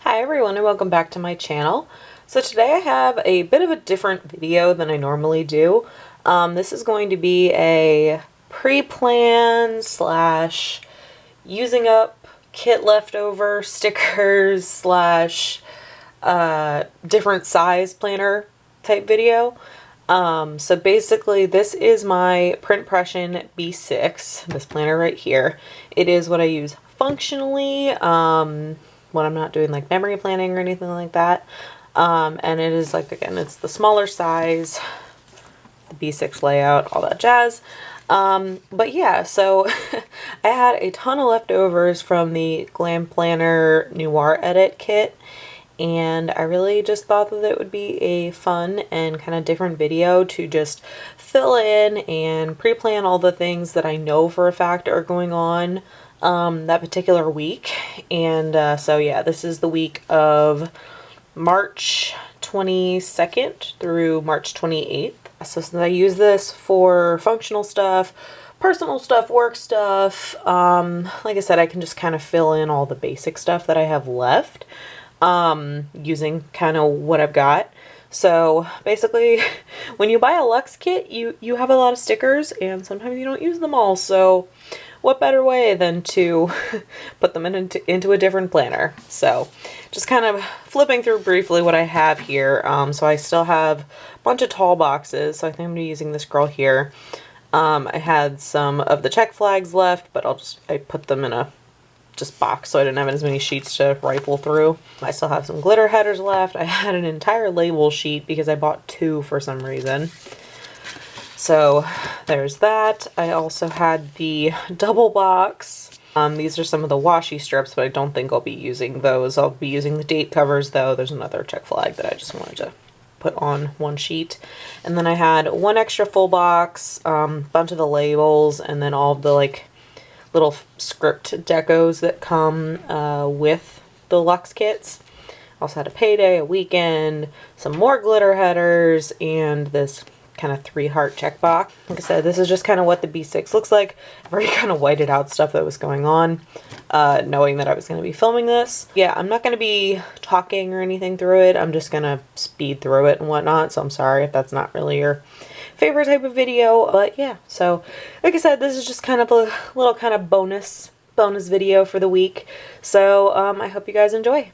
Hi everyone and welcome back to my channel. So today I have a bit of a different video than I normally do. This is going to be a pre-plan slash using up kit leftover stickers slash different size planner type video. So basically this is my Print Pression B6, this planner right here. It is what I use functionally when I'm not doing like memory planning or anything like that. And it is like, again, it's the smaller size, the B6 layout, all that jazz. But yeah, so I had a ton of leftovers from the Glam Planner Noir edit kit. And I really just thought that it would be a fun and kind of different video to just fill in and pre-plan all the things that I know for a fact are going on that particular week. And so yeah, this is the week of March 22nd through March 28th. So since I use this for functional stuff, personal stuff, work stuff, like I said, I can just kind of fill in all the basic stuff that I have left using kind of what I've got. So basically when you buy a Luxe kit, you have a lot of stickers and sometimes you don't use them all. So what better way than to put them into a different planner? So just kind of flipping through briefly what I have here. So I still have a bunch of tall boxes. So I think I'm gonna be using this girl here. I had some of the check flags left, but I put them in a box so I didn't have as many sheets to rifle through. I still have some glitter headers left. I had an entire label sheet because I bought two for some reason. So there's that. I also had the double box. These are some of the washi strips, but I don't think I'll be using those. I'll be using the date covers though. There's another check flag that I just wanted to put on one sheet. And then I had one extra full box, bunch of the labels, and then all of the like little script decos that come with the Luxe kits. Also had a payday, a weekend, some more glitter headers, and this kind of 3-heart checkbox. Like I said, this is just kind of what the B6 looks like. I've already kind of whited out stuff that was going on, knowing that I was going to be filming this. Yeah, I'm not going to be talking or anything through it. I'm just going to speed through it and whatnot, so I'm sorry if that's not really your favorite type of video. But yeah, so like I said, this is just kind of a little kind of bonus video for the week. So I hope you guys enjoy.